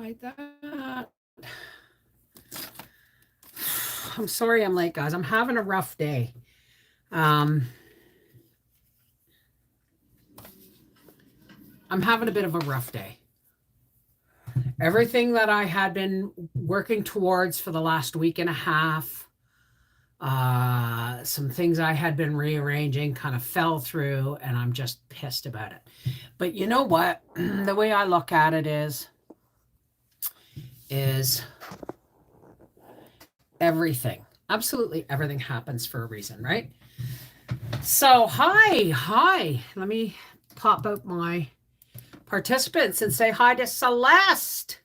hide that. I'm sorry I'm late, guys. I'm having a rough day. Um, I'm having a bit of a rough day. Everything that I had been working towards for the last week and a half, some things I had been rearranging kind of fell through, and I'm just pissed about it. But you know what? The way I look at it is everything, absolutely everything happens for a reason, right? So, hi. Let me pop out my participants and say hi to Celeste,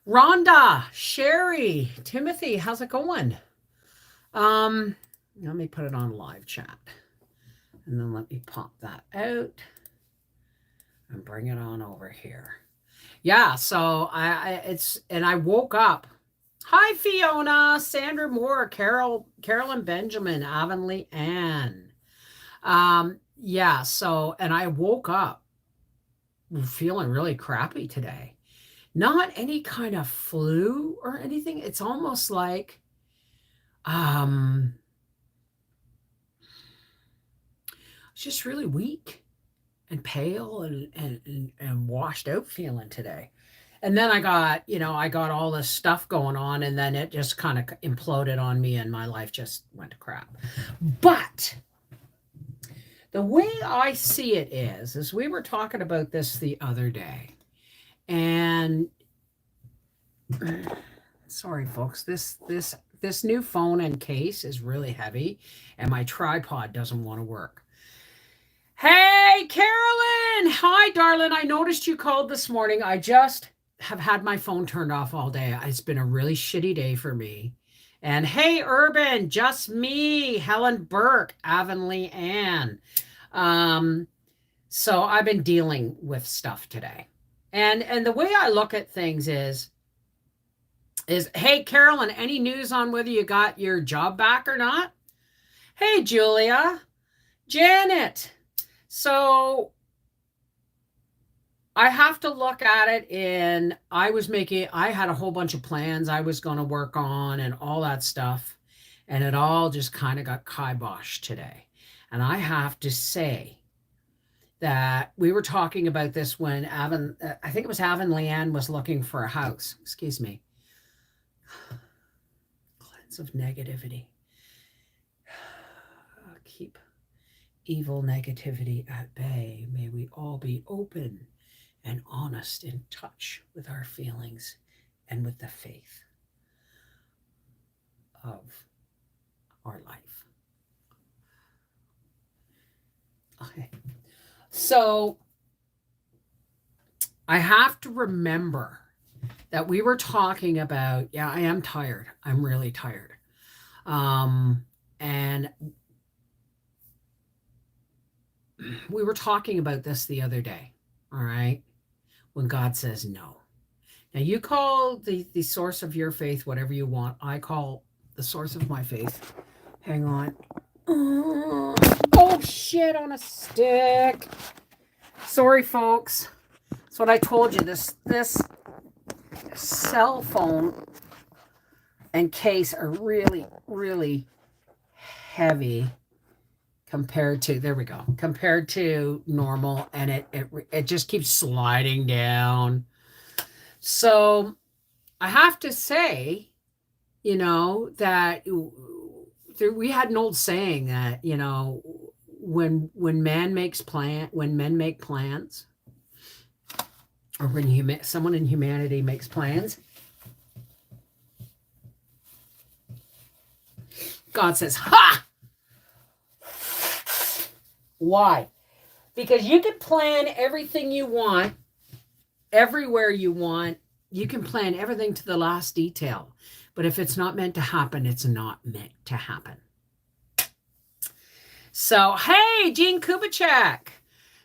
Rhonda, Sherry, Timothy. How's it going? Um, Let me put it on live chat, and then let me pop that out and bring it on over here. Yeah, so I woke up. Hi, Fiona, Sandra Moore, Carolyn Benjamin, Avonlea Ann. Yeah, so, and I woke up feeling really crappy today. Not any kind of flu or anything. It's almost like, um, it's just really weak and pale and washed out feeling today. And then I got all this stuff going on, and then it just kind of imploded on me, and my life just went to crap. But the way I see it is we were talking about this the other day, and sorry, folks, this new phone and case is really heavy, and my tripod doesn't want to work. Hey, Carolyn! Hi, darling. I noticed you called this morning. I just have had my phone turned off all day. It's been a really shitty day for me. And hey, Urban, just me, Helen Burke, Avonlea Ann. So I've been dealing with stuff today. And the way I look at things is, hey, Carolyn, any news on whether you got your job back or not? Hey, Julia, Janet. So I have to look at it I had a whole bunch of plans I was going to work on and all that stuff. And it all just kind of got kiboshed today. And I have to say that we were talking about this when I think it was Avonlea Ann was looking for a house. Excuse me. Cleanse of negativity. Keep evil negativity at bay. May we all be open and honest, in touch with our feelings and with the faith of our life. Okay. So I have to remember that we were talking about, yeah, I am tired. I'm really tired. And we were talking about this the other day, all right? When God says no. Now you call the source of your faith whatever you want. I call the source of my faith. Hang on. Oh, shit on a stick. Sorry, folks. That's what I told you. This cell phone and case are really, really heavy compared to normal, and it just keeps sliding down. So I have to say, that we had an old saying that, when men make plans, or when someone in humanity makes plans, God says, ha! Why? Because you can plan everything you want, everywhere you want. You can plan everything to the last detail. But if it's not meant to happen, it's not meant to happen. So, hey, Jean Kubitschek.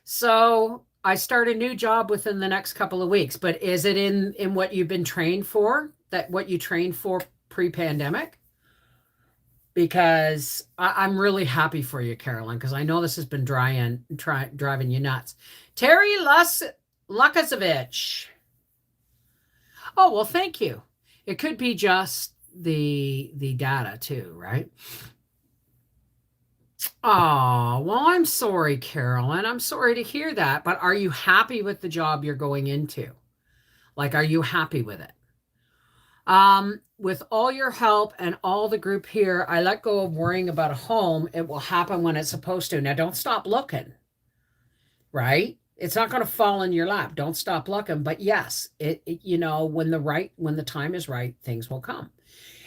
So I start a new job within the next couple of weeks. But is it in what you've been trained for? What you trained for pre-pandemic? Because I'm really happy for you, Carolyn, because I know this has been driving you nuts. Terry Lukasevich. Oh, well, thank you. It could be just the data too, right? Oh, well, I'm sorry, Carolyn. I'm sorry to hear that, but are you happy with the job you're going into? Like, are you happy with it? With all your help and all the group here, I let go of worrying about a home. It will happen when it's supposed to. Now, don't stop looking, right? It's not going to fall in your lap. Don't stop looking. But yes, when the time is right, things will come.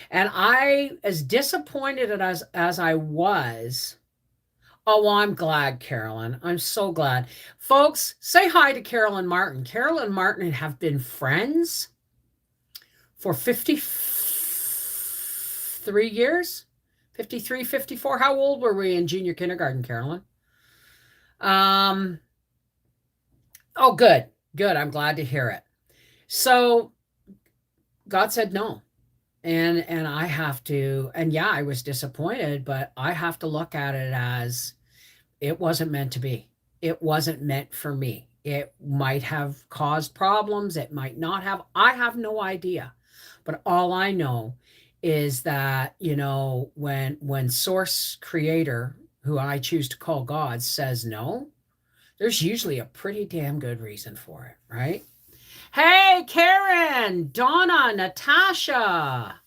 And I, as disappointed as I was, oh, well, I'm glad, Carolyn. I'm so glad. Folks, say hi to Carolyn Martin. Carolyn Martin have been friends for 53 years, 53, 54. How old were we in junior kindergarten, Carolyn? Um, oh, good, good. I'm glad to hear it. So God said no. And I have to, and yeah, I was disappointed, but I have to look at it as it wasn't meant to be. It wasn't meant for me. It might have caused problems. It might not have. I have no idea. But all I know is that, when source creator, who I choose to call God, says no, there's usually a pretty damn good reason for it, right? Hey, Karen, Donna, Natasha.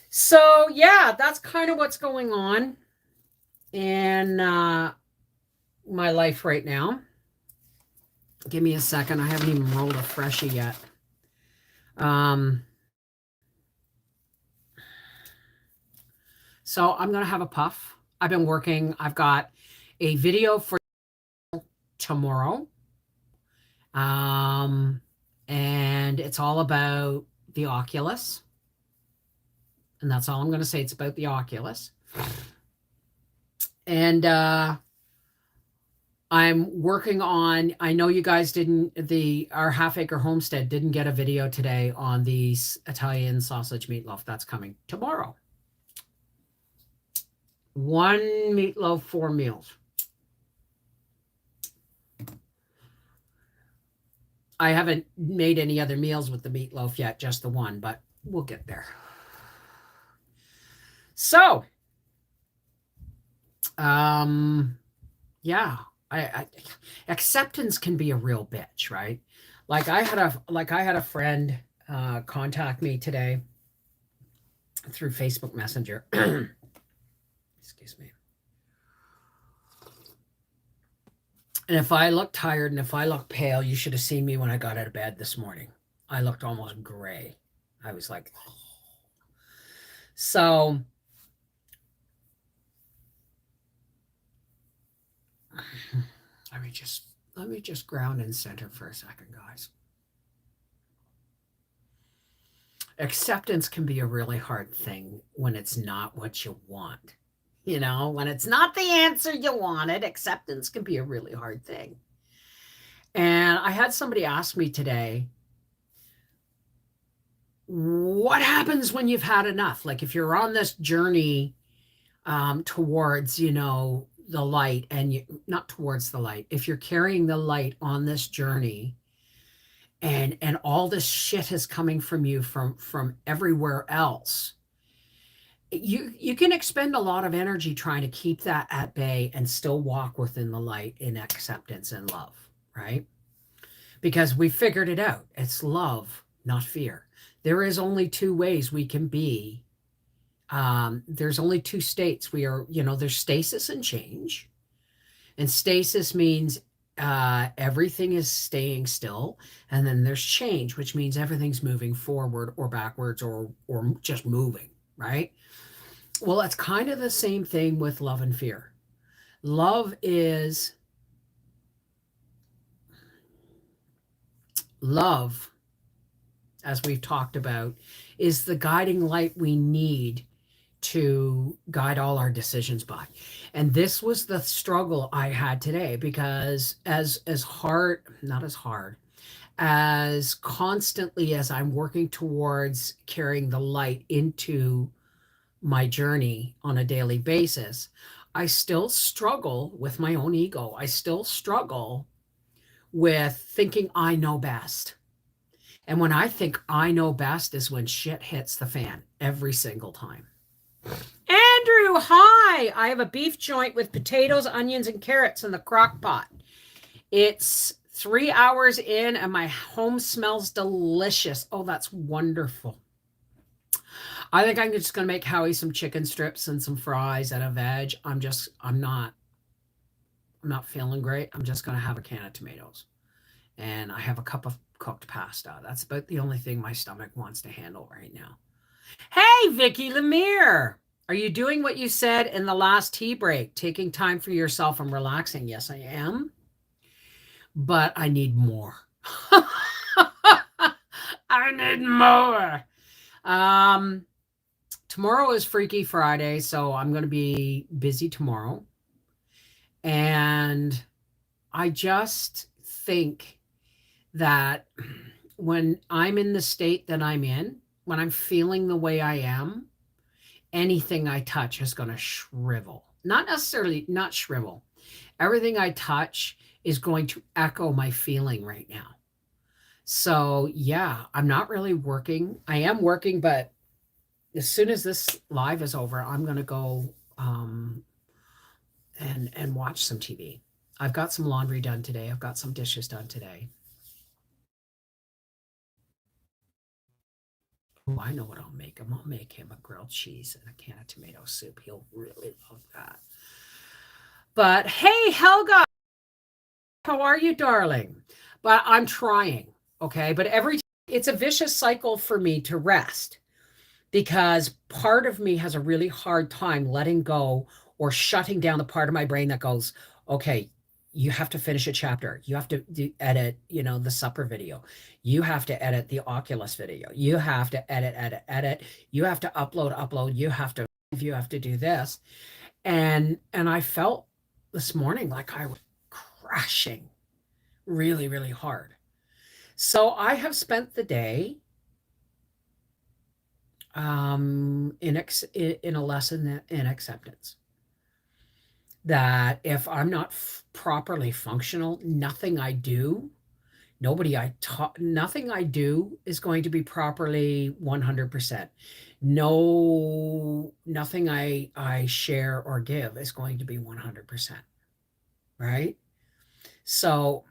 So, yeah, that's kind of what's going on in my life right now. Give me a second. I haven't even rolled a freshie yet. So I'm going to have a puff. I've been working. I've got a video for tomorrow. And it's all about the Oculus. And that's all I'm going to say. It's about the Oculus. And I'm working on, I know you guys our Half Acre Homestead didn't get a video today on the Italian sausage meatloaf. That's coming tomorrow. 1 meatloaf, 4 meals. I haven't made any other meals with the meatloaf yet, just the one, but we'll get there. So, yeah, I acceptance can be a real bitch, right? Like I had a friend contact me today through Facebook Messenger. Excuse me. And if I look tired and if I look pale, you should have seen me when I got out of bed this morning. I looked almost gray. I was like, oh. So let me just ground and center for a second, guys. Acceptance can be a really hard thing when it's not what you want. When it's not the answer you wanted, acceptance can be a really hard thing. And I had somebody ask me today, what happens when you've had enough? Like if you're on this journey towards, the light, and not towards the light, if you're carrying the light on this journey, and all this shit is coming from you from everywhere else, you can expend a lot of energy trying to keep that at bay and still walk within the light in acceptance and love, right? Because we figured it out. It's love, not fear. There is only 2 ways we can be. There's only 2 states. We are, there's stasis and change. And stasis means everything is staying still. And then there's change, which means everything's moving forward or backwards or just moving, right? Well, it's kind of the same thing with love and fear. Love, as we've talked about, is the guiding light we need to guide all our decisions by. And this was the struggle I had today, because as constantly as I'm working towards carrying the light into my journey on a daily basis, I still struggle with my own ego. I still struggle with thinking I know best. And when I think I know best is when shit hits the fan every single time. Andrew, hi. I have a beef joint with potatoes, onions, and carrots in the crock pot. It's 3 hours in and my home smells delicious. Oh, that's wonderful. I think I'm just gonna make Howie some chicken strips and some fries and a veg. I'm not feeling great. I'm just gonna have a can of tomatoes. And I have a cup of cooked pasta. That's about the only thing my stomach wants to handle right now. Hey, Vicky Lemire. Are you doing what you said in the last tea break? Taking time for yourself and relaxing? Yes, I am. But I need more. I need more. Um, Tomorrow is Freaky Friday, so I'm going to be busy tomorrow. And I just think that when I'm in the state that I'm in, when I'm feeling the way I am, anything I touch is going to shrivel. Not necessarily not shrivel. Everything I touch is going to echo my feeling right now. So, yeah, I'm not really working. I am working, but as soon as this live is over, I'm going to go and watch some TV. I've got some laundry done today. I've got some dishes done today. Oh, I know what I'll make him. I'll make him a grilled cheese and a can of tomato soup. He'll really love that. But hey, Helga, how are you, darling? But I'm trying, okay? But it's a vicious cycle for me to rest because part of me has a really hard time letting go or shutting down the part of my brain that goes, okay, you have to finish a chapter. You have to edit, the supper video. You have to edit the Oculus video. You have to edit. You have to upload. You have to do this. And I felt this morning like I was crashing really, really hard. So I have spent the day in a lesson in acceptance that if I'm not properly functional, nothing I do is going to be properly 100%. No, nothing I share or give is going to be 100%, right? So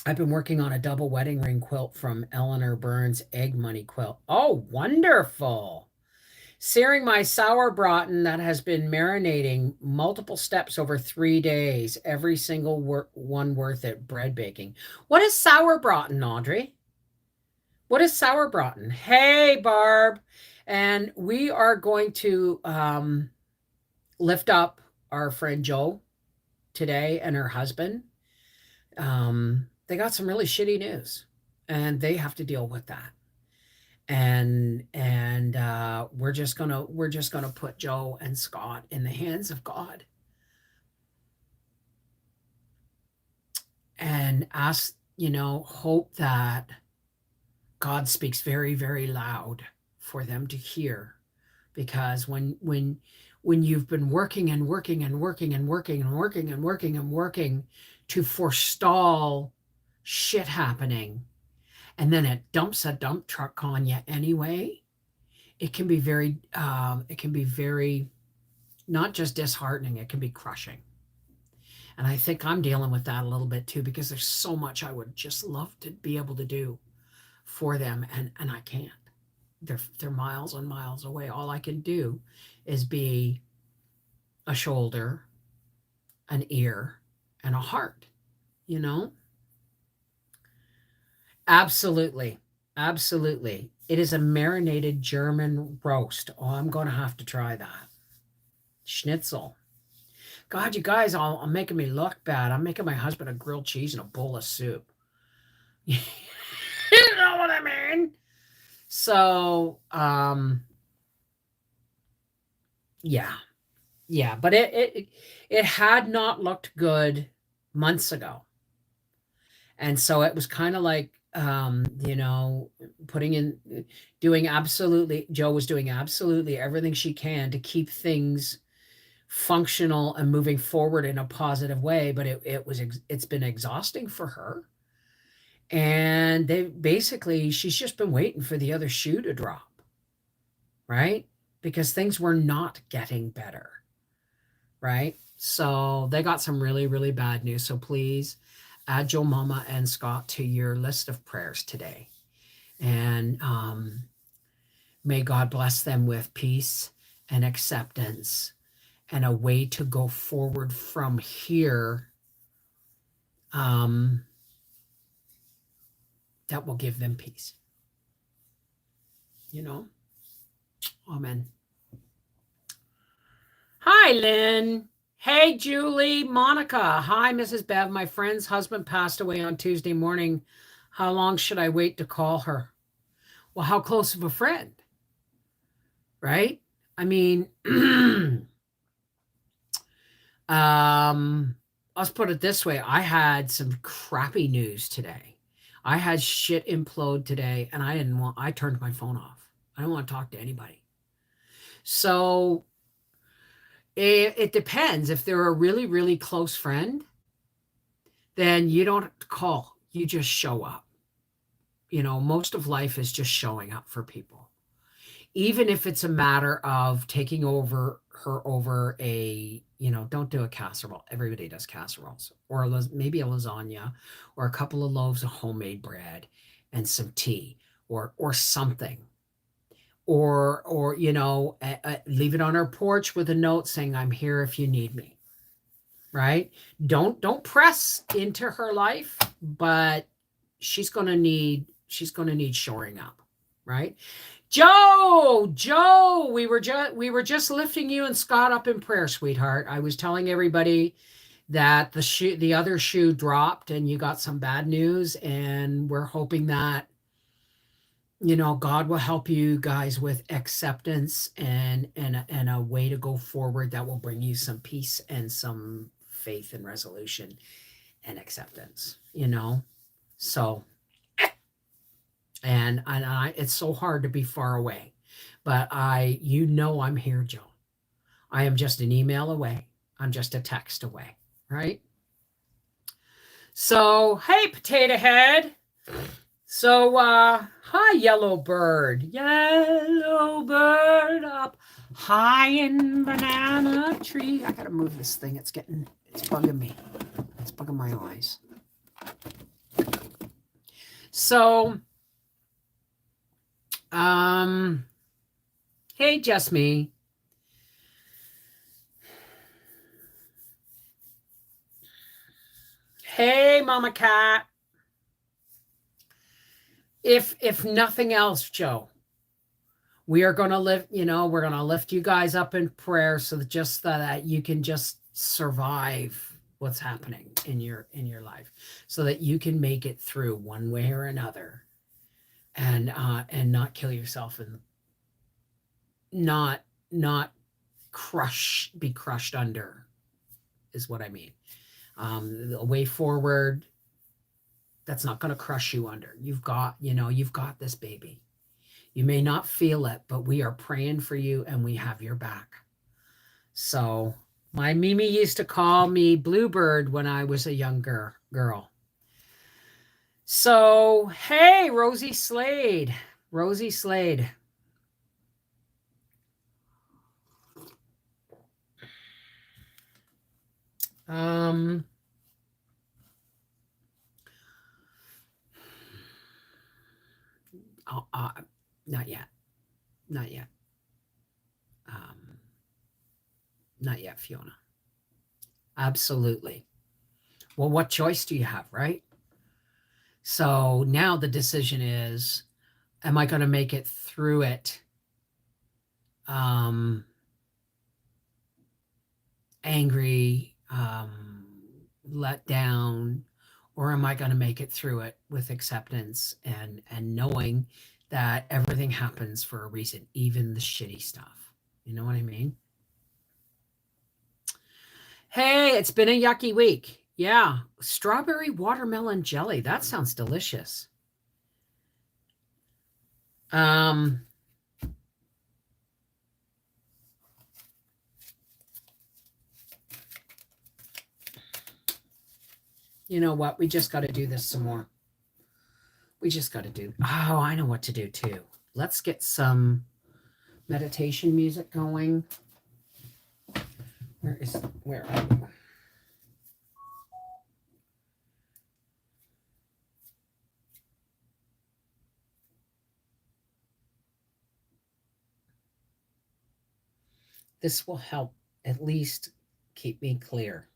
I've been working on a double wedding ring quilt from Eleanor Burns' Egg Money Quilt. Oh, wonderful. Searing my sauerbraten that has been marinating multiple steps over 3 days, every single one worth it, bread baking. What is sauerbraten, Audrey? What is sauerbraten? Hey, Barb. And we are going to lift up our friend Joe today and her husband. They got some really shitty news and they have to deal with that. And we're just gonna put Joe and Scott in the hands of God and ask, hope that God speaks very, very loud for them to hear. Because when you've been working and working and working and working and working and working and working to forestall shit happening, and then it dumps a dump truck on you anyway, it can be very not just disheartening, it can be crushing. And I think I'm dealing with that a little bit too, because there's so much I would just love to be able to do for them, and I can't. They're miles and miles away. All I can do is be a shoulder, an ear, and a heart, you know? Absolutely. Absolutely. It is a marinated German roast. Oh, I'm going to have to try that. Schnitzel. God, you guys all are making me look bad. I'm making my husband a grilled cheese and a bowl of soup. You know what I mean? So, yeah. Yeah, but it had not looked good months ago. And so it was kind of like putting in doing absolutely Joe was doing absolutely everything she can to keep things functional and moving forward in a positive way, but it's been exhausting for her. And she's just been waiting for the other shoe to drop, right? Because things were not getting better, right? So they got some really, really bad news. So please add Joe Mama and Scott to your list of prayers today. And may God bless them with peace and acceptance and a way to go forward from here, that will give them peace. Amen. Hi, Lynn. Hey, Julie, Monica. Hi, Mrs. Bev. My friend's husband passed away on Tuesday morning. How long should I wait to call her? Well, how close of a friend? Right? I mean, let's put it this way. I had some crappy news today. I had shit implode today, and I turned my phone off. I don't want to talk to anybody. So it depends. If they're a really, really close friend, then you don't call. You just show up. Most of life is just showing up for people. Even if it's a matter of taking over don't do a casserole. Everybody does casseroles. Or maybe a lasagna, or a couple of loaves of homemade bread and some tea, or something. Or leave it on her porch with a note saying, I'm here if you need me. Right? Don't press into her life, but she's going to need shoring up, right? Joe, we were just lifting you and Scott up in prayer, sweetheart. I was telling everybody that the other shoe dropped and you got some bad news, and we're hoping that God will help you guys with acceptance and a way to go forward that will bring you some peace and some faith and resolution and acceptance, So, and it's so hard to be far away, but I'm here, Joe. I am just an email away. I'm just a text away, right? So, hey, Potato Head. So, hi, yellow bird up high in banana tree. I gotta move this thing. It's bugging me. It's bugging my eyes. So, hey, just me. Hey, Mama Cat. If nothing else, Joe, we are going to lift, we're going to lift you guys up in prayer so that you can just survive what's happening in your life, so that you can make it through one way or another, and not kill yourself, and not be crushed under, is what I mean. The way forward, that's not going to crush you under. You've got this, baby. You may not feel it, but we are praying for you and we have your back. So my Mimi used to call me Bluebird when I was a younger girl. So, hey, Rosie Slade. Not yet. Not yet, Fiona. Absolutely. Well, what choice do you have, right? So now the decision is, am I going to make it through it angry, let down, or am I going to make it through it with acceptance and knowing that everything happens for a reason, even the shitty stuff? You know what I mean? Hey, it's been a yucky week. Yeah, strawberry watermelon jelly. That sounds delicious. You know what? We just got to do this some more. We just got to do. Oh, I know what to do too. Let's get some meditation music going. Where are we? This will help at least keep me clear.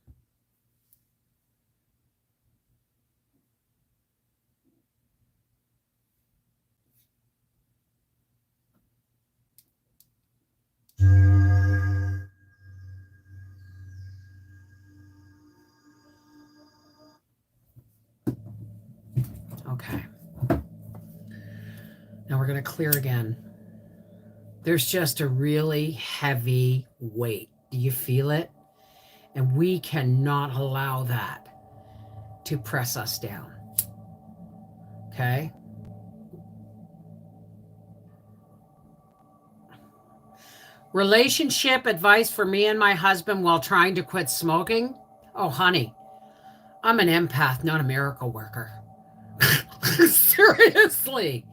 Okay. Now we're going to clear again. There's just a really heavy weight. Do you feel it? And we cannot allow that to press us down. Okay? Relationship advice for me and my husband while trying to quit smoking? Oh, honey, I'm an empath, not a miracle worker. Seriously.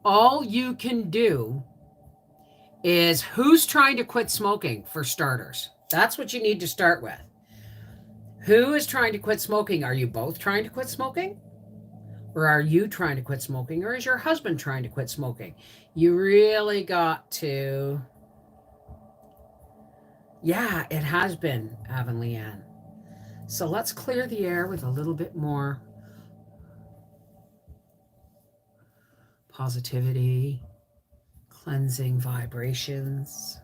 All you can do is who's trying to quit smoking, for starters. That's what you need to start with. Who is trying to quit smoking? Are you both trying to quit smoking? Or are you trying to quit smoking? Or is your husband trying to quit smoking? You really got to. Yeah, it has been, Avonlea Ann. So let's clear the air with a little bit more positivity, cleansing vibrations,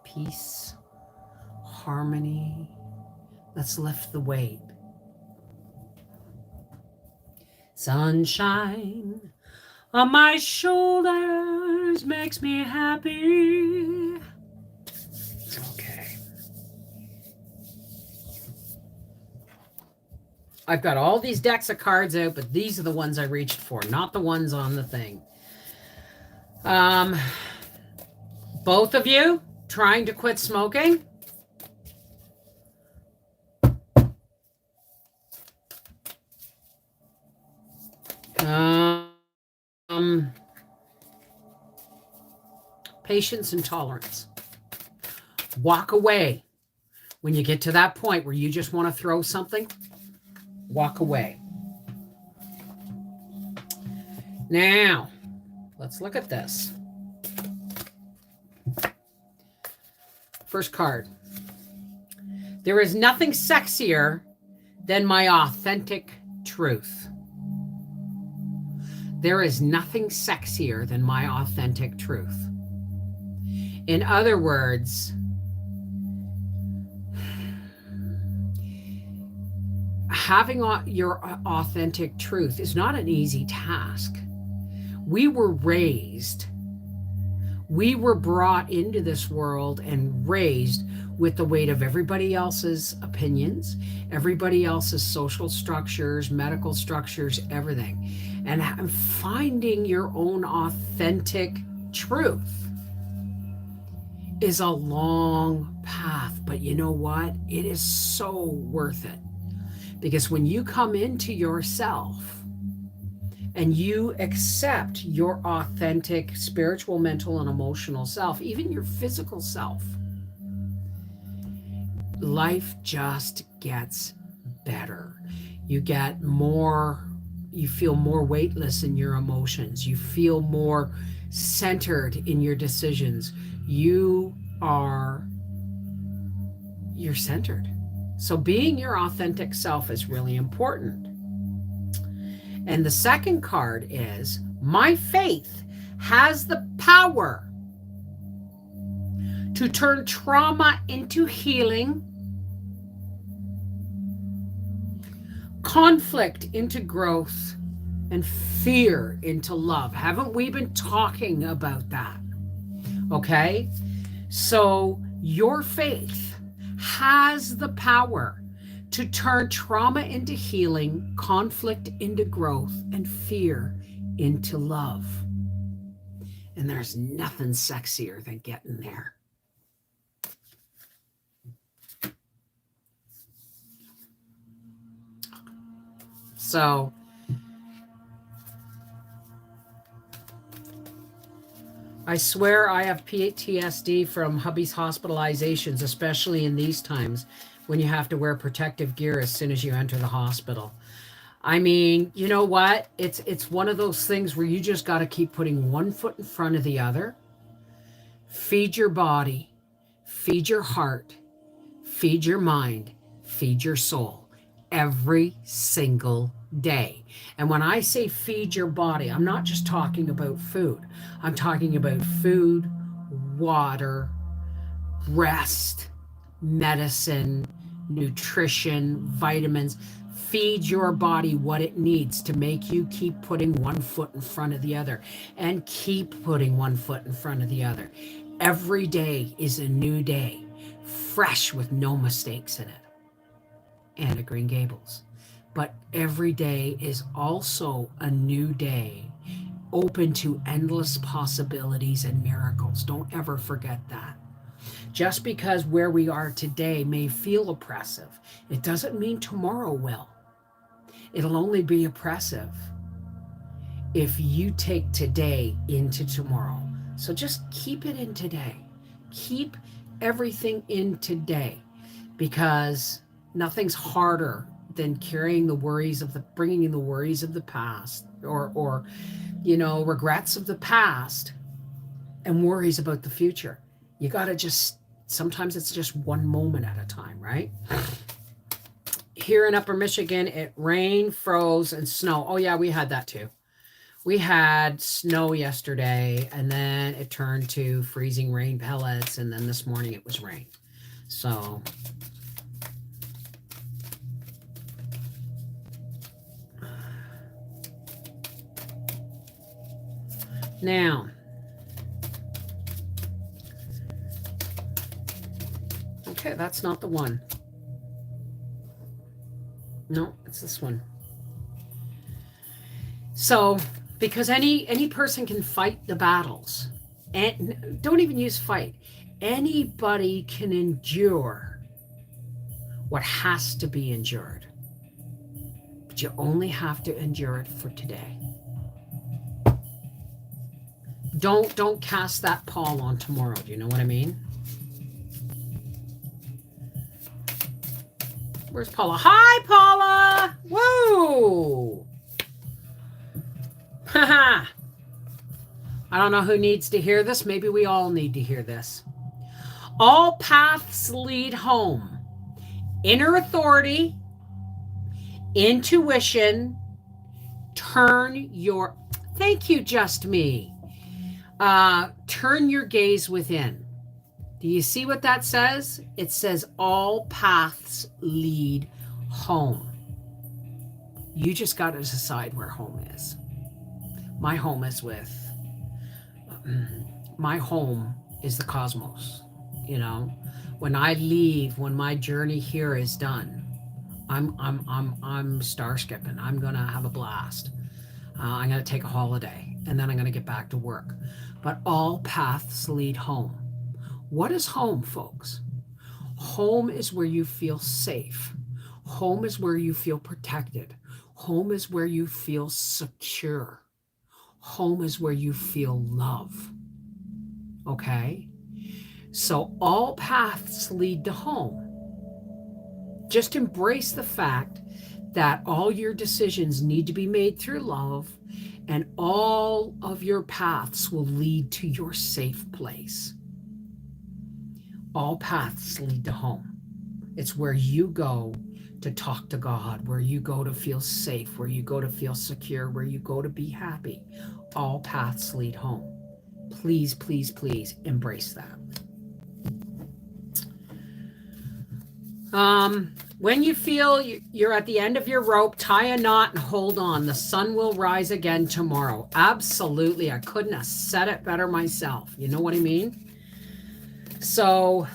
peace, harmony. Let's lift the weight. Sunshine on my shoulders makes me happy. Okay. I've got all these decks of cards out, but these are the ones I reached for, not the ones on the thing. Both of you trying to quit smoking? Patience and tolerance. Walk away. When you get to that point where you just want to throw something, walk away. Now, let's look at this. First card. There is nothing sexier than my authentic truth. There is nothing sexier than my authentic truth. In other words, having your authentic truth is not an easy task. We were brought into this world and raised with the weight of everybody else's opinions, everybody else's social structures, medical structures, everything. And finding your own authentic truth is a long path, but you know what? It is so worth it. Because when you come into yourself and you accept your authentic spiritual, mental, and emotional self, even your physical self, life just gets better. You get more, you feel more weightless in your emotions. You feel more centered in your decisions. You're centered. So being your authentic self is really important. And the second card is, my faith has the power to turn trauma into healing, conflict into growth, and fear into love. Haven't we been talking about that? Okay? So your faith has the power to turn trauma into healing, conflict into growth, and fear into love. And there's nothing sexier than getting there. So I swear I have PTSD from hubby's hospitalizations, especially in these times when you have to wear protective gear as soon as you enter the hospital. I mean, you know what? It's one of those things where you just got to keep putting one foot in front of the other. Feed your body, feed your heart, feed your mind, feed your soul every single day. And when I say feed your body, I'm not just talking about food. I'm talking about food, water, rest, medicine, nutrition, vitamins. Feed your body what it needs to make you keep putting one foot in front of the other and keep putting one foot in front of the other. Every day is a new day, fresh with no mistakes in it. And a Green Gables. But every day is also a new day, open to endless possibilities and miracles. Don't ever forget that. Just because where we are today may feel oppressive, it doesn't mean tomorrow will. It'll only be oppressive if you take today into tomorrow. So just keep it in today. Keep everything in today, because nothing's harder than carrying the worries of bringing in the worries of the past, or regrets of the past and worries about the future. You got to sometimes it's just one moment at a time, right? Here in Upper Michigan, it rained, froze, and snow. Oh yeah, we had that too. We had snow yesterday, and then it turned to freezing rain pellets, and then this morning it was rain. So now, okay, that's not the one. No, it's this one. So, because any person can fight the battles, and don't even use fight. Anybody can endure what has to be endured, but you only have to endure it for today. Don't cast that pall on tomorrow. Do you know what I mean? Where's Paula? Hi, Paula! Whoa! Haha! I don't know who needs to hear this. Maybe we all need to hear this. All paths lead home. Inner authority, intuition, turn your... Thank you, Just Me. Turn your gaze within. Do you see what that says? It says all paths lead home. You just got to decide where home is. My home is the cosmos. When I leave, when my journey here is done, I'm star skipping. I'm gonna have a blast. I'm gonna take a holiday, and then I'm gonna get back to work. But all paths lead home. What is home, folks? Home is where you feel safe. Home is where you feel protected. Home is where you feel secure. Home is where you feel love. Okay? So all paths lead to home. Just embrace the fact that all your decisions need to be made through love, and all of your paths will lead to your safe place. All paths lead to home. It's where you go to talk to God, where you go to feel safe, where you go to feel secure, where you go to be happy. All paths lead home. Please, please, please embrace that. When you feel you're at the end of your rope, tie a knot and hold on. The sun will rise again tomorrow. Absolutely. I couldn't have said it better myself. You know what I mean? So,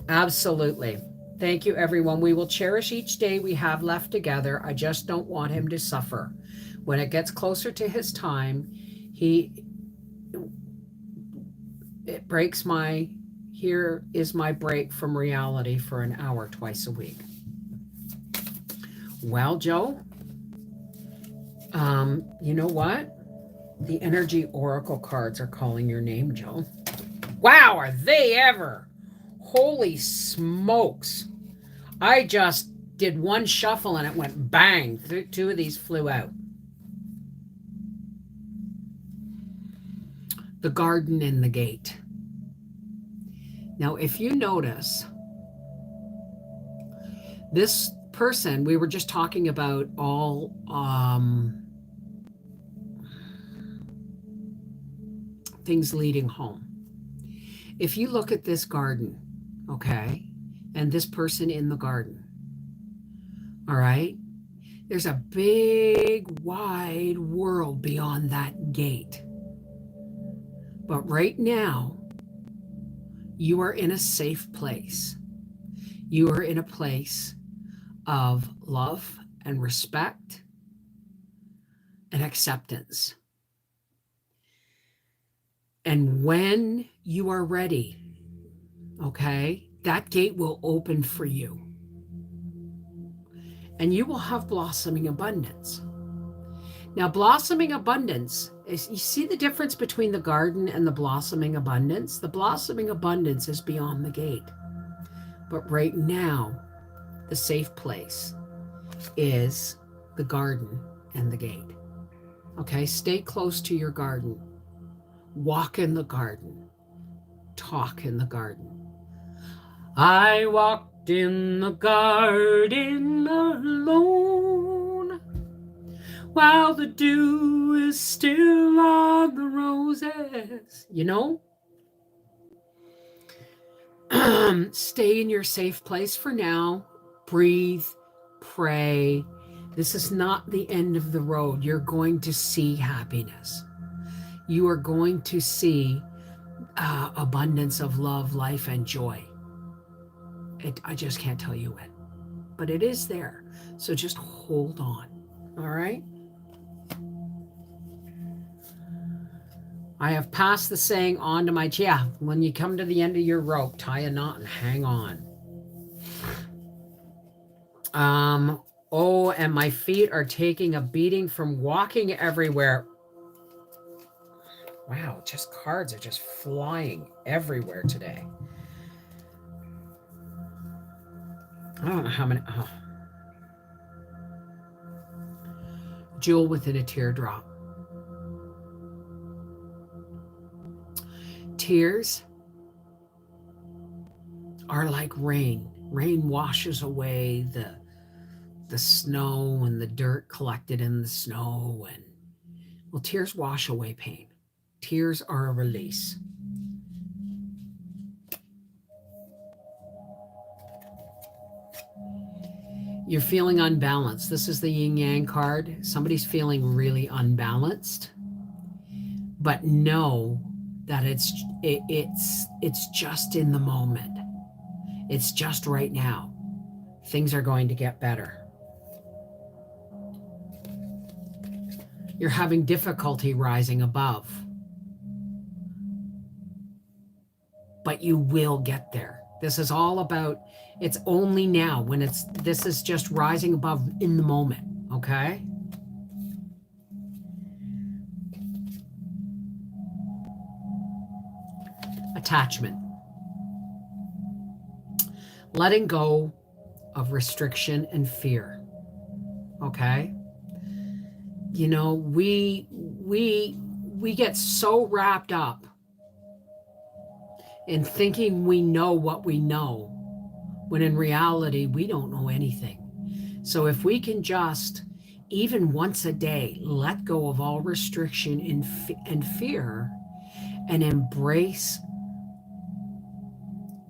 absolutely. Thank you, everyone. We will cherish each day we have left together. I just don't want him to suffer. When it gets closer to his time, it breaks my... Here is my break from reality for an hour twice a week. Well, Joe, you know what? The energy oracle cards are calling your name, Joe. Wow, are they ever? Holy smokes. I just did one shuffle and it went bang. Two of these flew out. The garden and the gate. Now, if you notice, this person, we were just talking about all things leading home. If you look at this garden, okay, and this person in the garden, all right, there's a big, wide world beyond that gate. But right now, you are in a safe place. You are in a place of love and respect and acceptance. And when you are ready, okay, that gate will open for you. And you will have blossoming abundance. Now, blossoming abundance, you see the difference between the garden and the blossoming abundance? The blossoming abundance is beyond the gate. But right now, the safe place is the garden and the gate. Okay, stay close to your garden. Walk in the garden. Talk in the garden. I walked in the garden alone, while the dew is still on the roses. You know? Stay in your safe place for now. Breathe, pray. This is not the end of the road. You're going to see happiness. You are going to see abundance of love, life, and joy. I just can't tell you when, but it is there. So just hold on. All right? I have passed the saying on to my, when you come to the end of your rope, tie a knot and hang on. And my feet are taking a beating from walking everywhere. Wow, just cards are just flying everywhere today. I don't know how many. Oh. Jewel within a teardrop. Tears are like rain. Rain washes away the snow and the dirt collected in the snow. And well, tears wash away pain. Tears are a release. You're feeling unbalanced. This is the yin yang card. Somebody's feeling really unbalanced. But know that it's just in the moment. It's just right now. Things are going to get better. You're having difficulty rising above. But you will get there. This is all about, it's only now when this is just rising above in the moment, okay? Attachment. Letting go of restriction and fear, okay? You know, we get so wrapped up in thinking we know what we know, when in reality, we don't know anything. So if we can just, even once a day, let go of all restriction and fear and embrace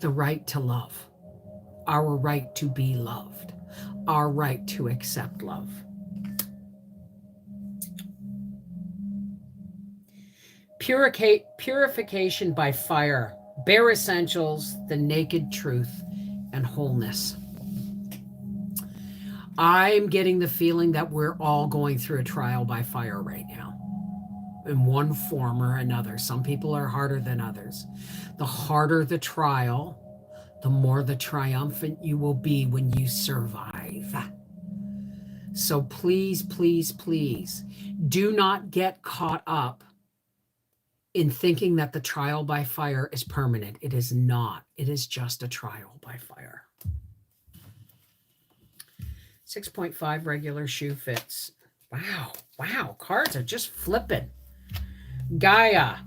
the right to love, our right to be loved, our right to accept love. Purification by fire. Bare essentials, the naked truth, and wholeness. I'm getting the feeling that we're all going through a trial by fire right now, in one form or another. Some people are harder than others. The harder the trial, the more the triumphant you will be when you survive. So please, please, please do not get caught up in thinking that the trial by fire is permanent. It is not. It is just a trial by fire. 6.5 regular shoe fits. Wow. Wow. Cards are just flipping. Gaia.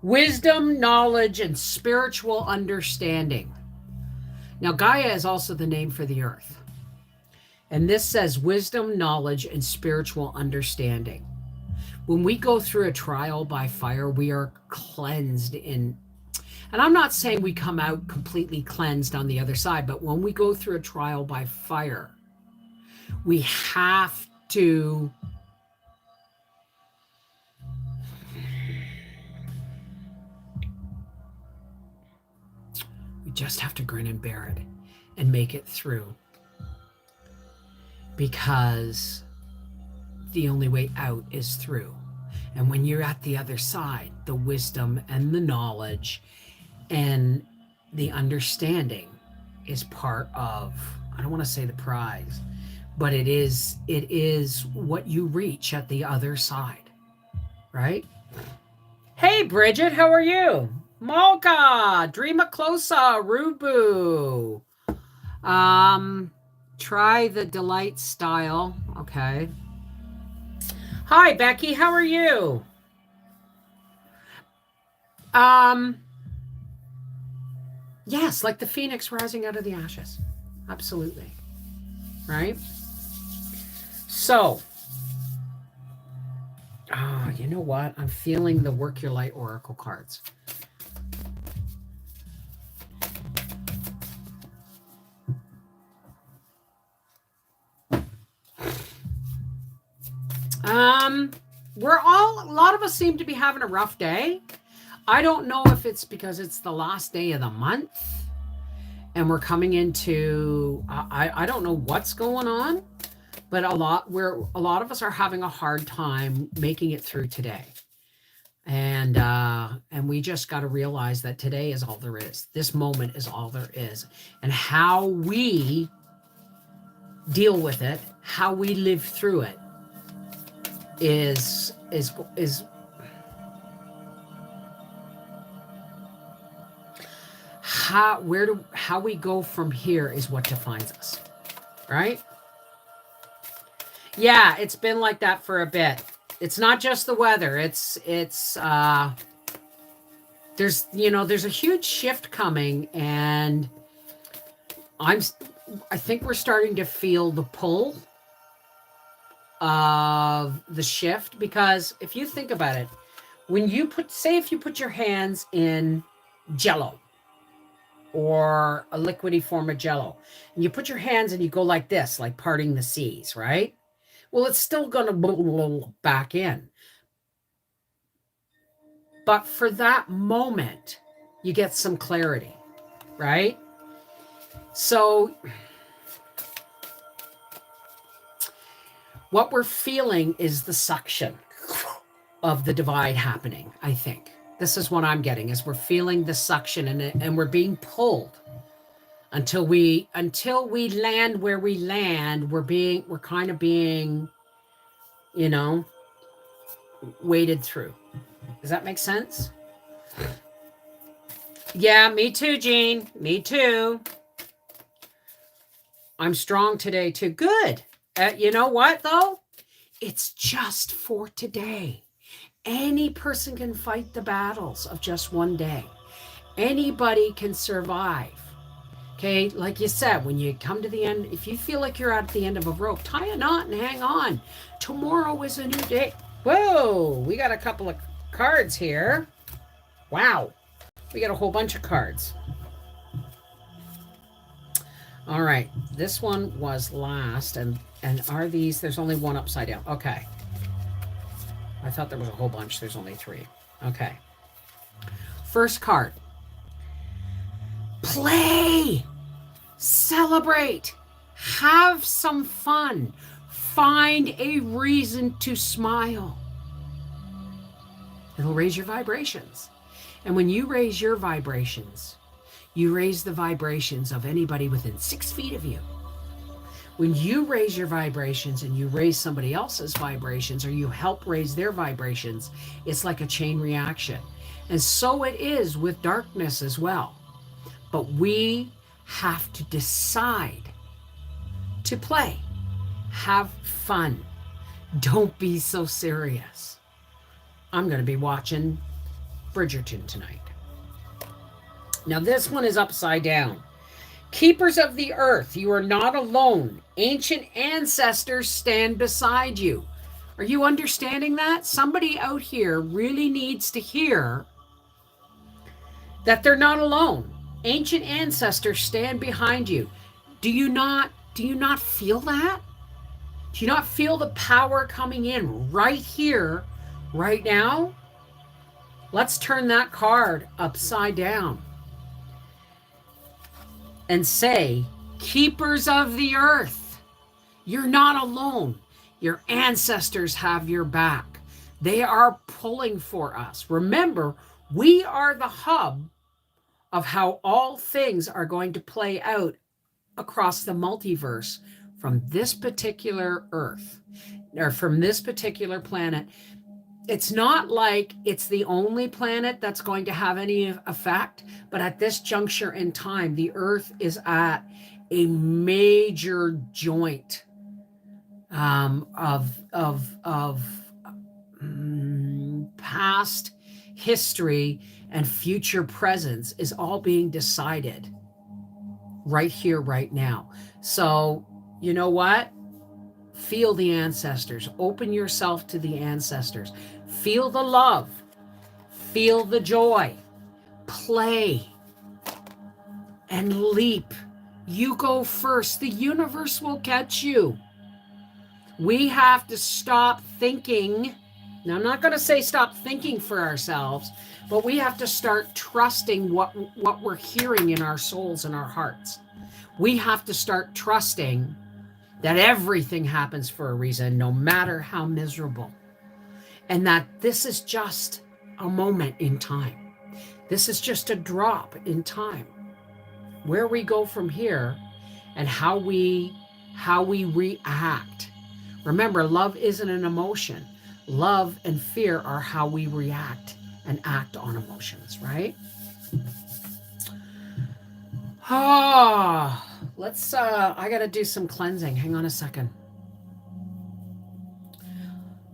Wisdom, knowledge, and spiritual understanding. Now, Gaia is also the name for the earth. And this says wisdom, knowledge, and spiritual understanding. When we go through a trial by fire, we are cleansed in, and I'm not saying we come out completely cleansed on the other side, but when we go through a trial by fire, we have to just have to grin and bear it and make it through, because the only way out is through. And when you're at the other side, the wisdom and the knowledge and the understanding is part of, I don't want to say the prize, but it is what you reach at the other side, right? Hey, Bridget, how are you? Malka, Dreama Closa, Rubu. Try the Delight style. Okay. Hi, Becky, how are you? Yes, like the phoenix rising out of the ashes. Absolutely. Right? So, you know what? I'm feeling the Work Your Light Oracle cards. A lot of us seem to be having a rough day. I don't know if it's because it's the last day of the month and we're coming into, I don't know what's going on, but a lot of us are having a hard time making it through today. And we just got to realize that today is all there is. This moment is all there is. And how we deal with it, how we live through it, is how we go from here is what defines us, right? Yeah, it's been like that for a bit. It's not just the weather. It's there's a huge shift coming, and I think we're starting to feel the pull of the shift, because if you think about it, when you if you put your hands in Jello or a liquidy form of Jello, and you put your hands and you go like this, like parting the seas, right? Well, it's still going to back in. But for that moment, you get some clarity, right? So what we're feeling is the suction of the divide happening, I think. This is what I'm getting, is we're feeling the suction, and we're being pulled until we land where we land. We're kind of being, waded through. Does that make sense? Yeah, me too, Jean. Me too. I'm strong today too. Good. You know what, though? It's just for today. Any person can fight the battles of just one day. Anybody can survive. Okay, like you said, when you come to the end, if you feel like you're at the end of a rope, tie a knot and hang on. Tomorrow is a new day. Whoa, we got a couple of cards here. Wow, we got a whole bunch of cards. All right, this one was last, and are these, there's only one upside down. Okay. I thought there was a whole bunch. There's only 3. Okay. First card. Play. Celebrate. Have some fun. Find a reason to smile. It'll raise your vibrations. And when you raise your vibrations, you raise the vibrations of anybody within 6 feet of you. When you raise your vibrations and you raise somebody else's vibrations, or you help raise their vibrations, it's like a chain reaction. And so it is with darkness as well. But we have to decide to play, have fun. Don't be so serious. I'm going to be watching Bridgerton tonight. Now, this one is upside down. Keepers of the earth, you are not alone. Ancient ancestors stand beside you. Are you understanding that? Somebody out here really needs to hear that they're not alone. Ancient ancestors stand behind you. Do you not feel that? Do you not feel the power coming in right here, right now? Let's turn that card upside down and say, keepers of the earth, you're not alone. Your ancestors have your back. They are pulling for us. Remember, we are the hub of how all things are going to play out across the multiverse from this particular earth, or from this particular planet. It's not like it's the only planet that's going to have any effect, but at this juncture in time, the earth is at a major joint of past history and future presence is all being decided right here, right now. So, you know what? Feel the ancestors. Open yourself to the ancestors. Feel the love. Feel the joy. Play and leap. You go first. The universe will catch you. We have to stop thinking. Now, I'm not going to say stop thinking for ourselves, but we have to start trusting what we're hearing in our souls and our hearts. We have to start trusting that everything happens for a reason, no matter how miserable. And that this is just a moment in time. This is just a drop in time. Where we go from here and how we react. Remember, love isn't an emotion. Love and fear are how we react and act on emotions, right? Ah, let's I got to do some cleansing. Hang on a second.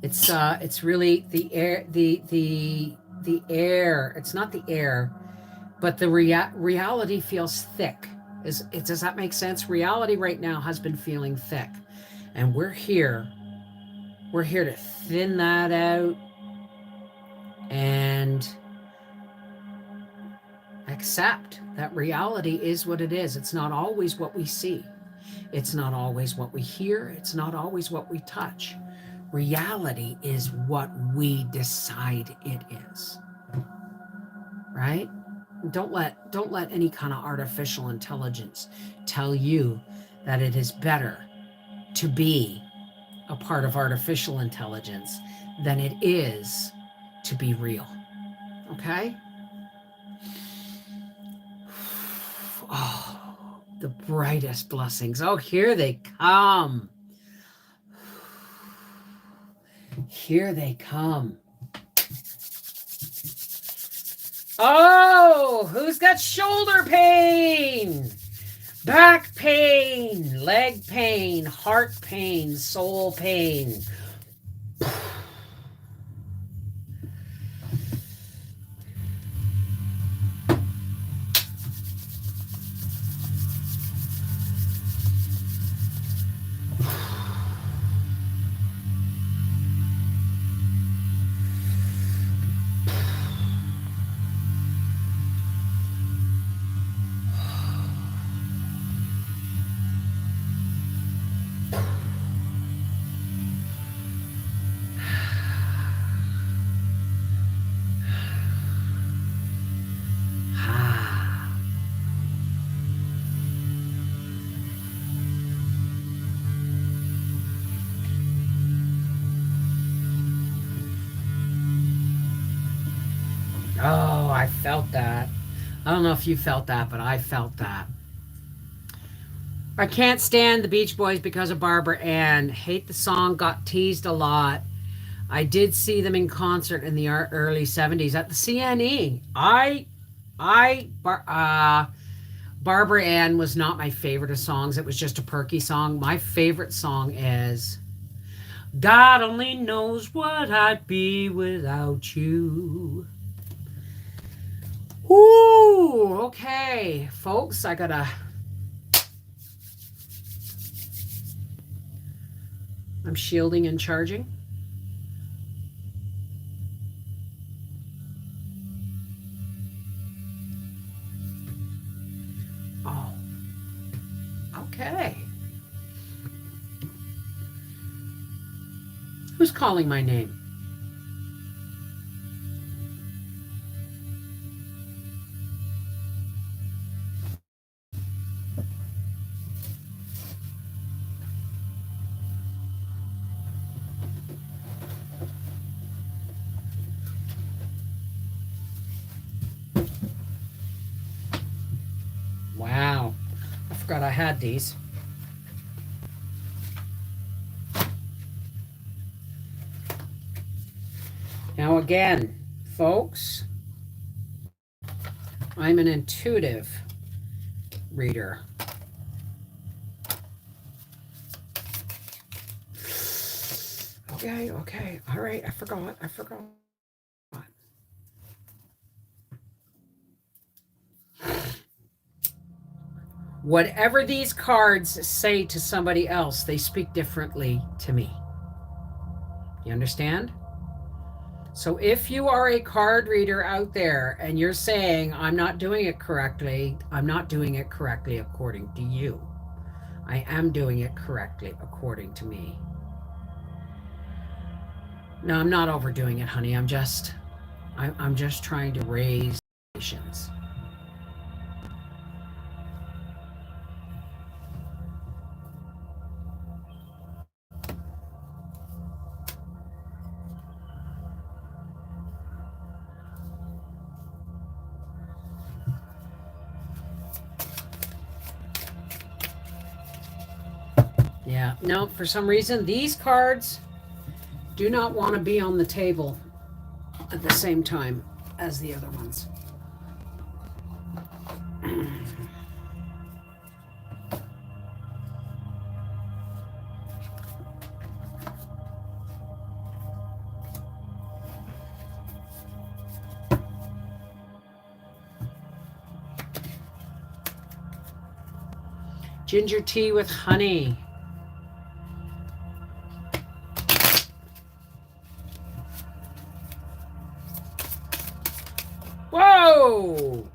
It's really the air, the air. It's not the air, but the reality feels thick. Does that make sense? Reality right now has been feeling thick, and we're here to thin that out and accept that reality is what it is. It's not always what we see. It's not always what we hear. It's not always what we touch. Reality is what we decide it is. Right? Don't let any kind of artificial intelligence tell you that it is better to be a part of artificial intelligence than it is to be real. Okay? Oh, the brightest blessings. Oh, here they come. Here they come. Oh, who's got shoulder pain? Back pain, leg pain, heart pain, soul pain. Oh, I felt that. I don't know if you felt that, but I felt that. I can't stand the Beach Boys because of Barbara Ann. Hate the song, got teased a lot. I did see them in concert in the early 70s at the CNE. Barbara Ann was not my favorite of songs. It was just a perky song. My favorite song is God Only Knows What I'd Be Without You. Ooh, okay, folks, I'm shielding and charging. Oh, okay. Who's calling my name? Wow, I forgot I had these. Now, again, folks, I'm an intuitive reader. Okay. All right, I forgot. Whatever these cards say to somebody else, they speak differently to me. You understand? So if you are a card reader out there and you're saying, I'm not doing it correctly, I'm not doing it correctly according to you. I am doing it correctly according to me. No, I'm not overdoing it, honey. I'm just trying to raise patience. Yeah, no, for some reason, these cards do not want to be on the table at the same time as the other ones. Ginger tea with honey. Whoa!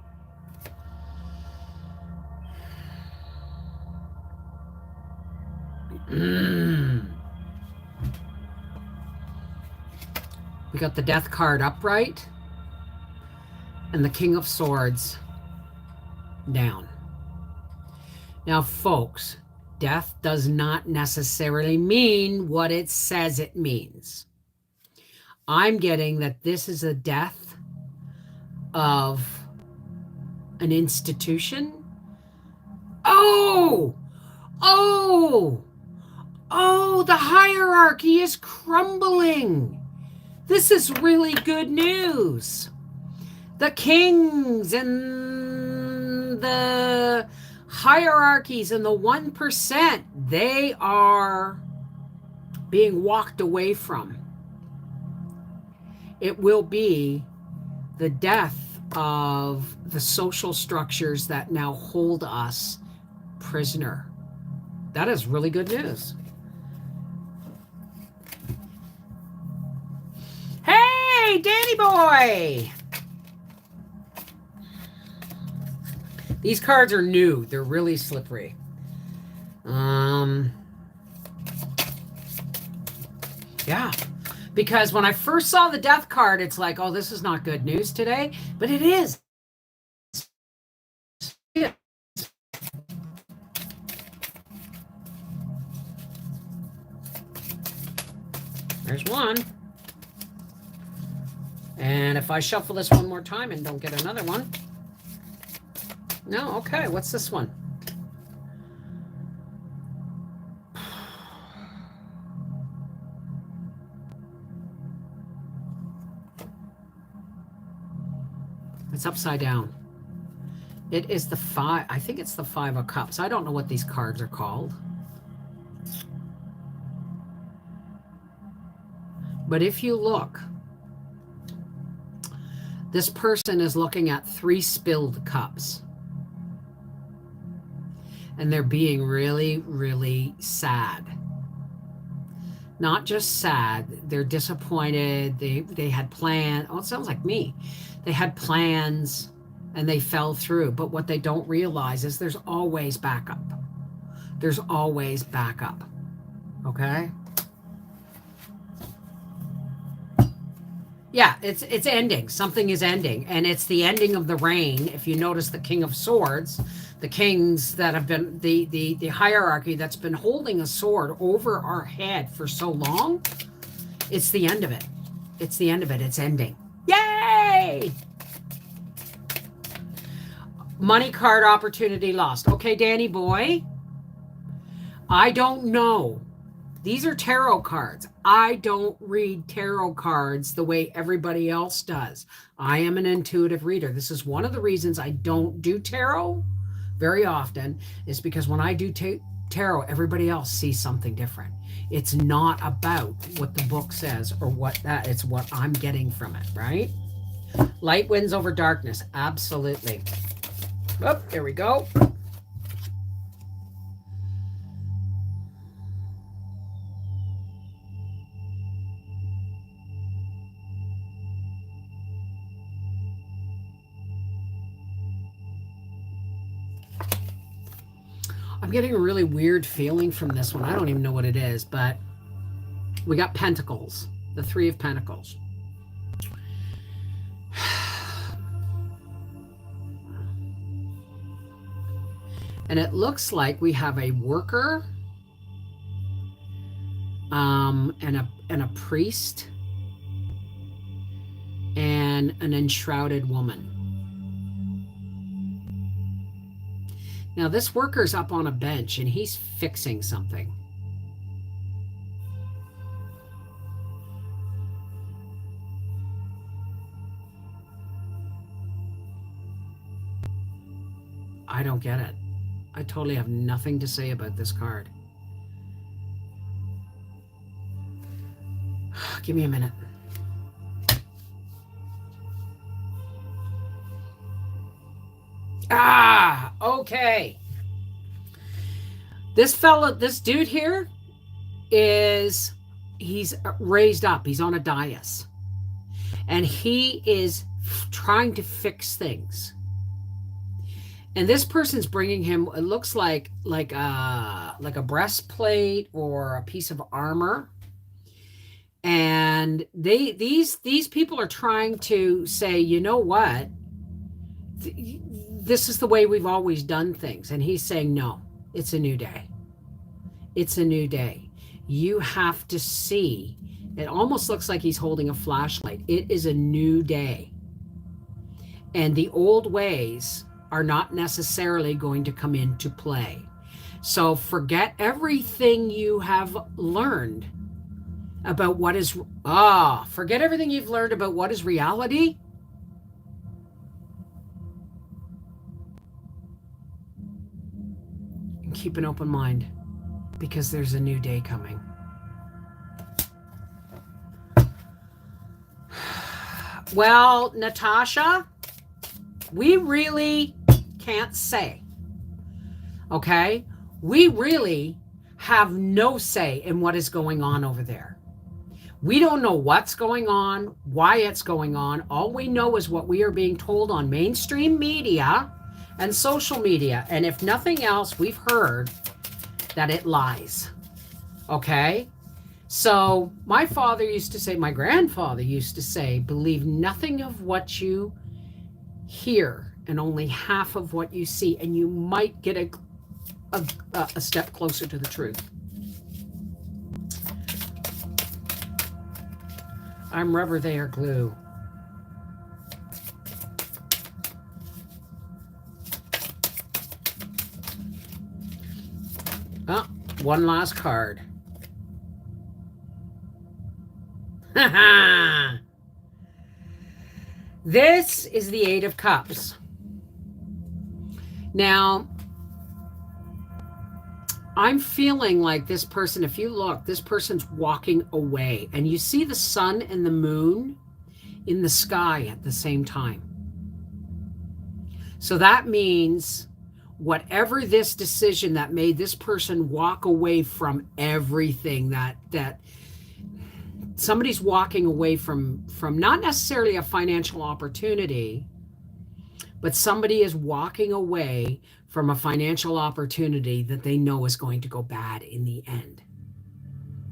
We got the Death card upright and the King of Swords down. Now, folks, death does not necessarily mean what it says it means. I'm getting that this is a death of an institution. Oh, the hierarchy is crumbling. This is really good news. The kings and the hierarchies and the 1%, they are being walked away from. It will be the death of the social structures that now hold us prisoner. That is really good news. Hey, Danny boy! These cards are new. They're really slippery. Yeah. Because when I first saw the Death card, it's like, oh, this is not good news today. But it is. There's one. And if I shuffle this one more time and don't get another one. No, okay. What's this one? It's upside down. It is the five. I think it's the 5 of Cups. I don't know what these cards are called. But if you look, this person is looking at 3 spilled cups. And they're being really, really sad. Not just sad, they're disappointed. They had plans. Oh, it sounds like me. They had plans and they fell through. But what they don't realize is there's always backup. There's always backup. Okay? Yeah, it's ending. Something is ending. And it's the ending of the reign. If you notice the King of Swords, the kings that have been, the hierarchy that's been holding a sword over our head for so long, it's the end of it. It's the end of it. It's ending. Yay! Money card opportunity lost. Okay, Danny boy. I don't know. These are tarot cards. I don't read tarot cards the way everybody else does. I am an intuitive reader. This is one of the reasons I don't do tarot very often, is because when I do tarot, everybody else sees something different. It's not about what the book says or what that, it's what I'm getting from it, right? Light wins over darkness. Absolutely. Oh, there we go. I'm getting a really weird feeling from this one. I don't even know what it is, but we got Pentacles, the 3 of Pentacles. And it looks like we have a worker and a priest and an enshrouded woman. Now this worker's up on a bench and he's fixing something. I don't get it. I totally have nothing to say about this card. Give me a minute. Ah, okay. This fella, this dude here he's raised up. He's on a dais. And he is trying to fix things. And this person's bringing him, it looks like a breastplate or a piece of armor. And these people are trying to say, you know what? This is the way we've always done things. And he's saying, no, it's a new day. It's a new day. You have to see. It almost looks like he's holding a flashlight. It is a new day. And the old ways are not necessarily going to come into play. So forget everything you have learned about what is, forget everything you've learned about what is reality. And keep an open mind, because there's a new day coming. Well, Natasha, we really can't say. Okay? We really have no say in what is going on over there. We don't know what's going on, why it's going on. All we know is what we are being told on mainstream media and social media. And if nothing else, we've heard that it lies. Okay? So my father used to say, my grandfather used to say, believe nothing of what you hear and only half of what you see, and you might get a step closer to the truth. I'm rubber, they are glue. Oh, one last card. This is the Eight of Cups. Now, I'm feeling like this person, if you look, this person's walking away, and you see the sun and the moon in the sky at the same time. So that means whatever this decision that made this person walk away from everything, that somebody's walking away from not necessarily a financial opportunity, but somebody is walking away from a financial opportunity that they know is going to go bad in the end,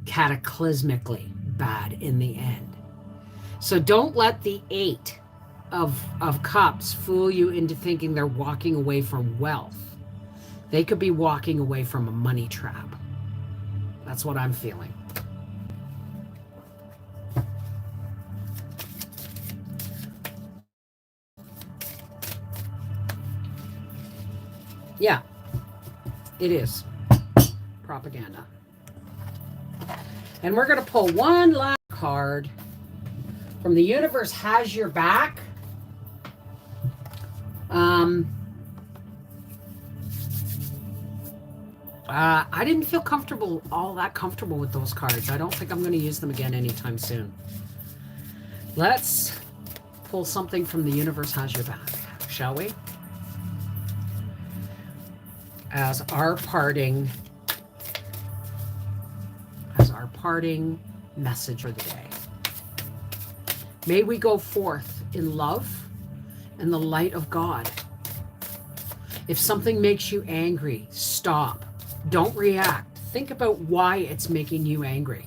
cataclysmically bad in the end. So don't let the Eight of Cups fool you into thinking they're walking away from wealth. They could be walking away from a money trap. That's what I'm feeling. Yeah, it is propaganda. And we're going to pull one last card from The Universe Has Your Back. I didn't feel all that comfortable with those cards. I don't think I'm going to use them again anytime soon. Let's pull something from The Universe Has Your Back, shall we? As our parting message for the day. May we go forth in love and the light of God. If something makes you angry, stop. Don't react. Think about why it's making you angry.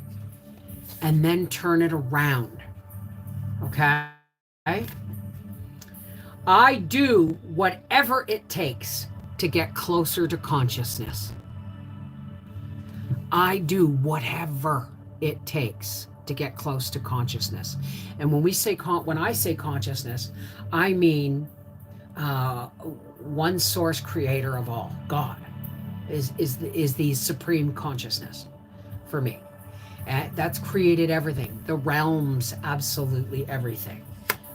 And then turn it around. Okay? I do whatever it takes to get closer to consciousness. I do whatever it takes to get close to consciousness. And when I say consciousness, I mean one source creator of all, God, is the supreme consciousness for me. That's created everything, the realms, absolutely everything.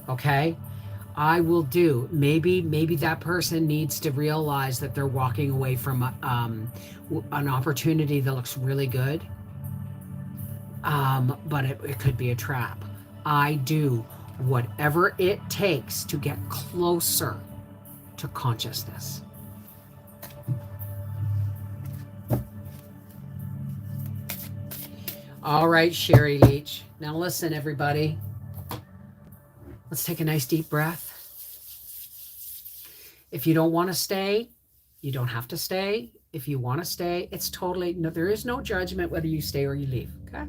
Okay? I will do. Maybe that person needs to realize that they're walking away from an opportunity that looks really good, but it could be a trap. I do whatever it takes to get closer to consciousness. All right, Sherry Leach. Now listen, everybody. Let's take a nice deep breath. If you don't want to stay, you don't have to stay. If you want to stay, it's totally, no, there is no judgment whether you stay or you leave, okay?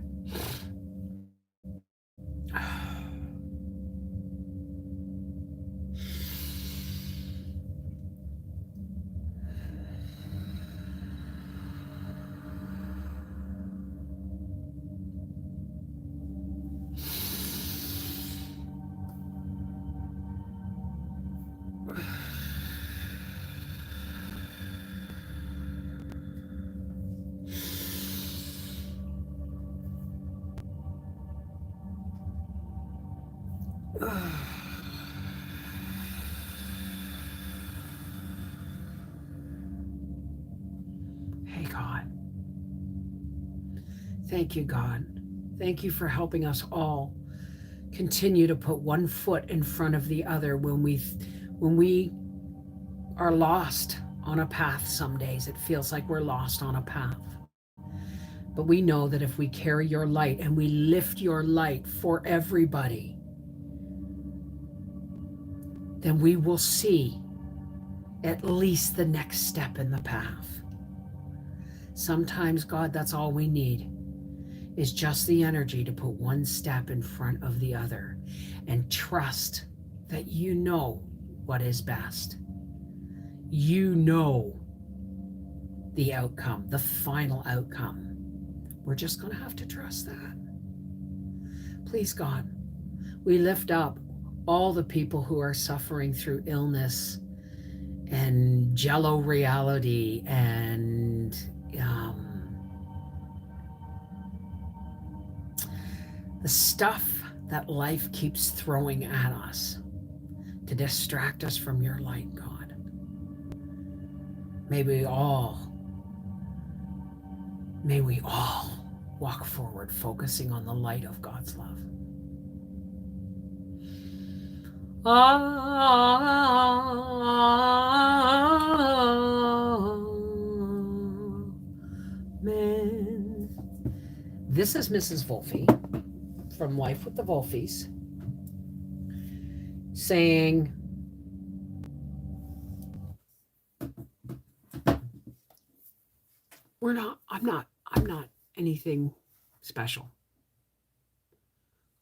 Hey, God. Thank you, God. Thank you for helping us all continue to put one foot in front of the other when we are lost on a path. Some days it feels like we're lost on a path. But we know that if we carry your light and we lift your light for everybody, then we will see at least the next step in the path. Sometimes, God, that's all we need, is just the energy to put one step in front of the other and trust that you know what is best. You know the outcome, the final outcome. We're just going to have to trust that. Please, God, we lift up all the people who are suffering through illness and jello reality and the stuff that life keeps throwing at us. to distract us from your light, God. May we all, may we all walk forward focusing on the light of God's love. Amen. This is Mrs. Wolfie from Life with the Wolfies saying, I'm not anything special.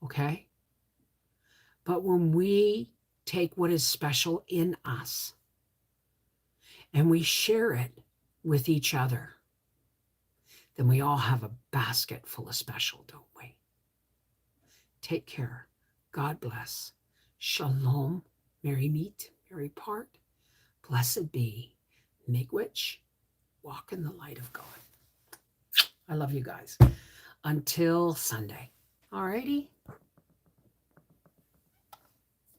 Okay? But when we take what is special in us and we share it with each other, then we all have a basket full of special, don't we? Take care. God bless. Shalom. Merry meet, merry part. Blessed be. Miigwech. Walk in the light of God. I love you guys. Until Sunday. All righty.